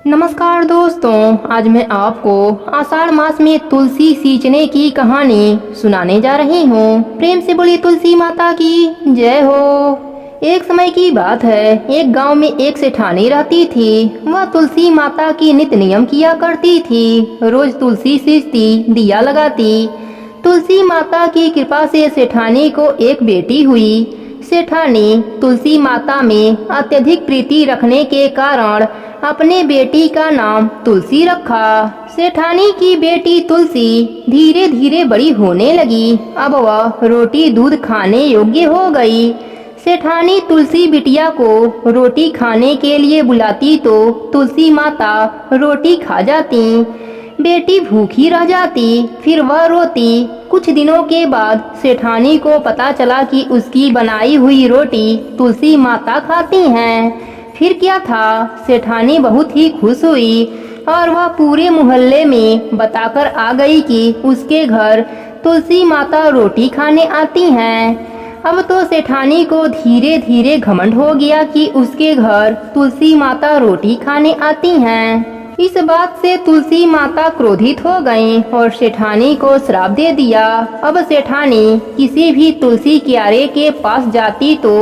नमस्कार दोस्तों, आज मैं आपको आषाढ़ मास में तुलसी सींचने की कहानी सुनाने जा रही हूँ। प्रेम से बोली तुलसी माता की जय हो। एक समय की बात है, एक गांव में एक सेठानी रहती थी। वह तुलसी माता की नित्य नियम किया करती थी। रोज तुलसी सींचती, दिया लगाती। तुलसी माता की कृपा से सेठानी को एक बेटी हुई। सेठानी तुलसी माता में अत्यधिक प्रीति रखने के कारण अपने बेटी का नाम तुलसी रखा। सेठानी की बेटी तुलसी धीरे धीरे बड़ी होने लगी। अब वह रोटी दूध खाने योग्य हो गई। सेठानी तुलसी बिटिया को रोटी खाने के लिए बुलाती तो तुलसी माता रोटी खा जाती। बेटी भूखी रह जाती, फिर वह रोती। कुछ दिनों के बाद सेठानी को पता चला कि उसकी बनाई हुई रोटी तुलसी माता खाती हैं। फिर क्या था, सेठानी बहुत ही खुश हुई और वह पूरे मोहल्ले में बताकर आ गई कि उसके घर तुलसी माता रोटी खाने आती हैं। अब तो सेठानी को धीरे धीरे घमंड हो गया कि उसके घर तुलसी माता रोटी खाने आती हैं। इस बात से तुलसी माता क्रोधित हो गईं और सेठानी को श्राप दे दिया। अब सेठानी किसी भी तुलसी क्यारे के पास जाती तो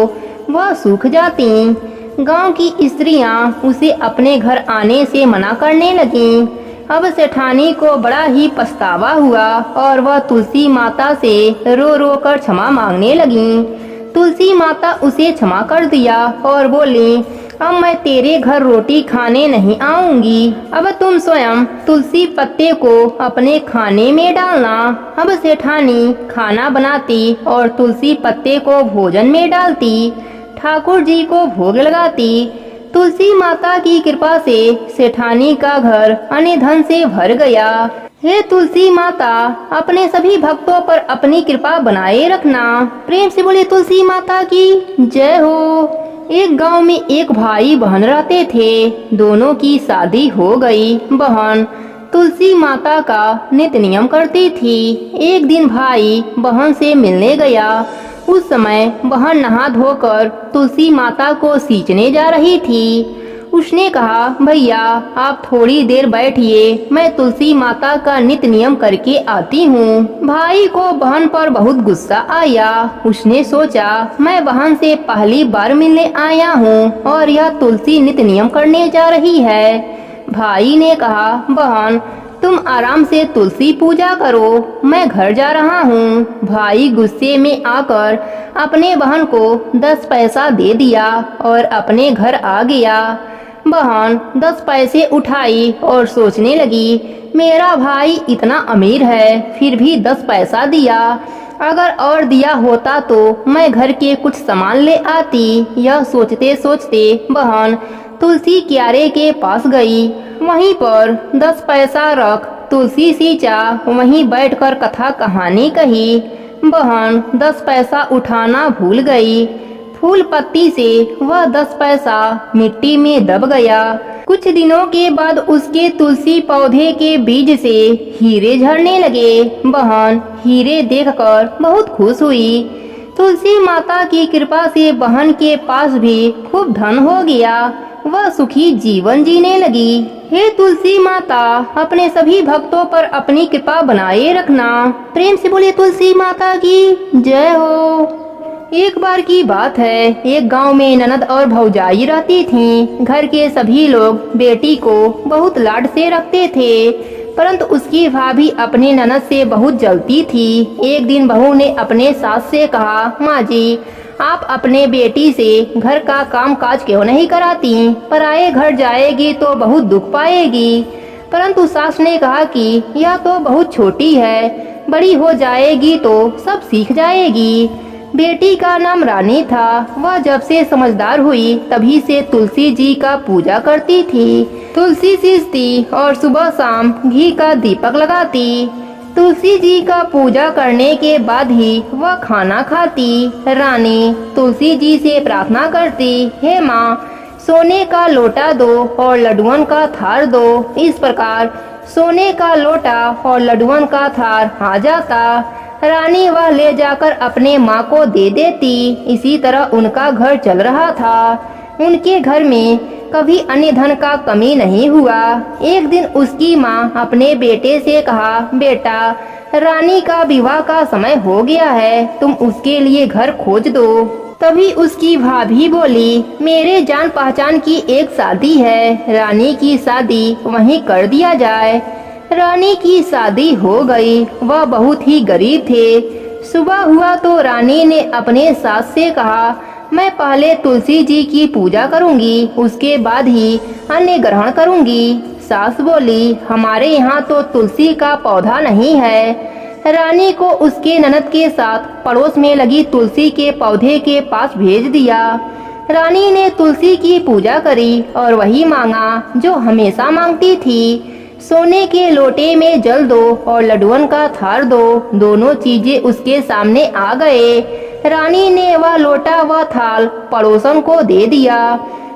वह सूख जाती। गांव की स्त्रियां उसे अपने घर आने से मना करने लगीं। अब सेठानी को बड़ा ही पछतावा हुआ और वह तुलसी माता से रो रो कर क्षमा मांगने लगी। तुलसी माता उसे क्षमा कर दिया और बोली, अब मैं तेरे घर रोटी खाने नहीं आऊंगी। अब तुम स्वयं तुलसी पत्ते को अपने खाने में डालना। अब सेठानी खाना बनाती और तुलसी पत्ते को भोजन में डालती, ठाकुर जी को भोग लगाती। तुलसी माता की कृपा से सेठानी का घर अन्न धन से भर गया। हे तुलसी माता, अपने सभी भक्तों पर अपनी कृपा बनाए रखना। प्रेम से बोले तुलसी माता की जय हो। एक गांव में एक भाई बहन रहते थे। दोनों की शादी हो गई। बहन तुलसी माता का नित्य नियम करती थी। एक दिन भाई बहन से मिलने गया। उस समय बहन नहा धोकर तुलसी माता को सींचने जा रही थी। उसने कहा, भैया आप थोड़ी देर बैठिए, मैं तुलसी माता का नित्य नियम करके आती हूँ। भाई को बहन पर बहुत गुस्सा आया। उसने सोचा, मैं बहन से पहली बार मिलने आया हूँ और यह तुलसी नित्य नियम करने जा रही है। भाई ने कहा, बहन तुम आराम से तुलसी पूजा करो, मैं घर जा रहा हूँ। भाई गुस्से में आकर अपने बहन को 10 पैसा दे दिया और अपने घर आ गया। बहन 10 पैसे उठाई और सोचने लगी, मेरा भाई इतना अमीर है फिर भी 10 पैसा दिया। अगर और दिया होता तो मैं घर के कुछ सामान ले आती। यह सोचते सोचते बहन तुलसी क्यारे के पास गई। वहीं पर 10 पैसा रख तुलसी सींचा, वहीं बैठकर कथा कहानी कही। बहन 10 पैसा उठाना भूल गई। फूल पत्ती से वह 10 पैसा मिट्टी में दब गया। कुछ दिनों के बाद उसके तुलसी पौधे के बीज से हीरे झड़ने लगे। बहन हीरे देखकर बहुत खुश हुई। तुलसी माता की कृपा से बहन के पास भी खूब धन हो गया। वह सुखी जीवन जीने लगी। हे तुलसी माता, अपने सभी भक्तों पर अपनी कृपा बनाए रखना। प्रेम से बोले तुलसी माता की जय हो। एक बार की बात है, एक गांव में ननद और भौजाई रहती थीं। घर के सभी लोग बेटी को बहुत लाड से रखते थे, परंतु उसकी भाभी अपने ननद से बहुत जलती थी। एक दिन बहू ने अपने सास से कहा, माँ जी आप अपने बेटी से घर का काम काज क्यों नहीं कराती? पराए घर जाएगी तो बहुत दुख पाएगी। परंतु सास ने कहा कि यह तो बहुत छोटी है, बड़ी हो जाएगी तो सब सीख जाएगी। बेटी का नाम रानी था। वह जब से समझदार हुई तभी से तुलसी जी का पूजा करती थी। तुलसी सींचती और सुबह शाम घी का दीपक लगाती। तुलसी जी का पूजा करने के बाद ही वह खाना खाती। रानी तुलसी जी से प्रार्थना करती, हे माँ सोने का लोटा दो और लड्डुअन का थार दो। इस प्रकार सोने का लोटा और लड्डुअन का थार आ जाता। रानी वह ले जाकर अपने माँ को दे देती। इसी तरह उनका घर चल रहा था। उनके घर में कभी अन्य धन का कमी नहीं हुआ। एक दिन उसकी माँ अपने बेटे से कहा, बेटा, रानी का विवाह का समय हो गया है, तुम उसके लिए घर खोज दो। तभी उसकी भाभी बोली, मेरे जान पहचान की एक शादी है, रानी की शादी वहीं कर दिया जाए। रानी की शादी हो गई। वह बहुत ही गरीब थे। सुबह हुआ तो रानी ने अपने सास से कहा, मैं पहले तुलसी जी की पूजा करूंगी, उसके बाद ही अन्न ग्रहण करूंगी। सास बोली, हमारे यहाँ तो तुलसी का पौधा नहीं है। रानी को उसके ननद के साथ पड़ोस में लगी तुलसी के पौधे के पास भेज दिया। रानी ने तुलसी की पूजा करी और वही मांगा जो हमेशा मांगती थी। सोने के लोटे में जल दो और लड्डुअन का थाल दो। दोनों चीजें उसके सामने आ गए। रानी ने वह लोटा व थाल पड़ोसन को दे दिया।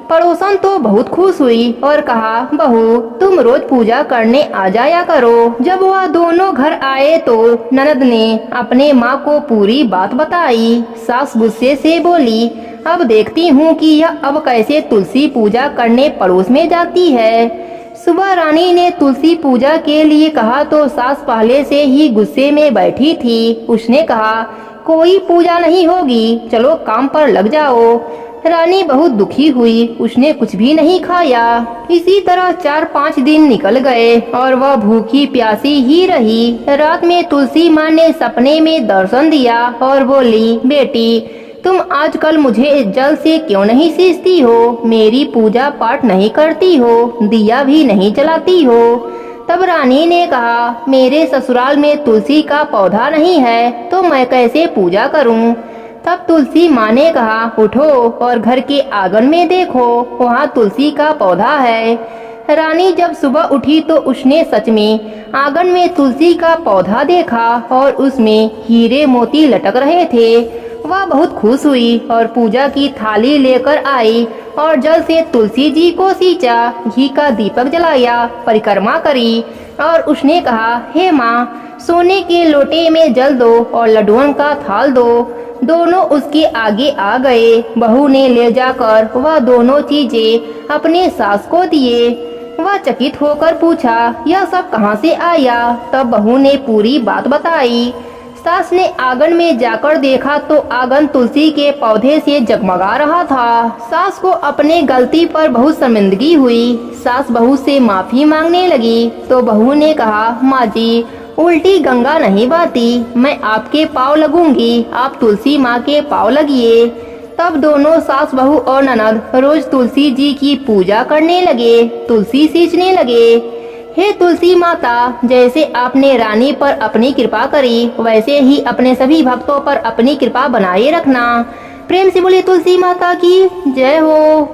पड़ोसन तो बहुत खुश हुई और कहा, बहू, तुम रोज पूजा करने आ जाया करो। जब वह दोनों घर आए तो ननद ने अपने माँ को पूरी बात बताई। सास गुस्से से बोली, अब देखती हूँ कि यह अब कैसे तुलसी पूजा करने पड़ोस में जाती है। सुबह रानी ने तुलसी पूजा के लिए कहा तो सास पहले से ही गुस्से में बैठी थी। उसने कहा, कोई पूजा नहीं होगी, चलो काम पर लग जाओ। रानी बहुत दुखी हुई। उसने कुछ भी नहीं खाया। इसी तरह 4-5 दिन निकल गए और वह भूखी प्यासी ही रही। रात में तुलसी माँ ने सपने में दर्शन दिया और बोली, बेटी, तुम आजकल मुझे जल से क्यों नहीं सींचती हो, मेरी पूजा पाठ नहीं करती हो, दिया भी नहीं जलाती हो। तब रानी ने कहा, मेरे ससुराल में तुलसी का पौधा नहीं है तो मैं कैसे पूजा करूं? तब तुलसी माँ ने कहा, उठो और घर के आंगन में देखो, वहाँ तुलसी का पौधा है। रानी जब सुबह उठी तो उसने सच में आंगन में तुलसी का पौधा देखा और उसमें हीरे मोती लटक रहे थे। वह बहुत खुश हुई और पूजा की थाली लेकर आई और जल से तुलसी जी को सींचा, घी का दीपक जलाया, परिक्रमा करी और उसने कहा, हे माँ, सोने के लोटे में जल दो और लड्डुअन का थाल दो। दोनों उसके आगे आ गए। बहू ने ले जाकर वह दोनों चीजें अपने सास को दिए। वह चकित होकर पूछा, यह सब कहाँ से आया? तब बहू ने पूरी बात बताई। सास ने आंगन में जाकर देखा तो आंगन तुलसी के पौधे से जगमगा रहा था। सास को अपने गलती पर बहुत शर्मिंदगी हुई। सास बहू से माफी मांगने लगी तो बहू ने कहा, माँ जी, उल्टी गंगा नहीं बहती, मैं आपके पाँव लगूंगी, आप तुलसी माँ के पाँव लगिए। तब दोनों सास बहू और ननद रोज तुलसी जी की पूजा करने लगे, तुलसी सींचने लगे। हे तुलसी माता, जैसे आपने रानी पर अपनी कृपा करी वैसे ही अपने सभी भक्तों पर अपनी कृपा बनाए रखना। प्रेम से बोले तुलसी माता की जय हो।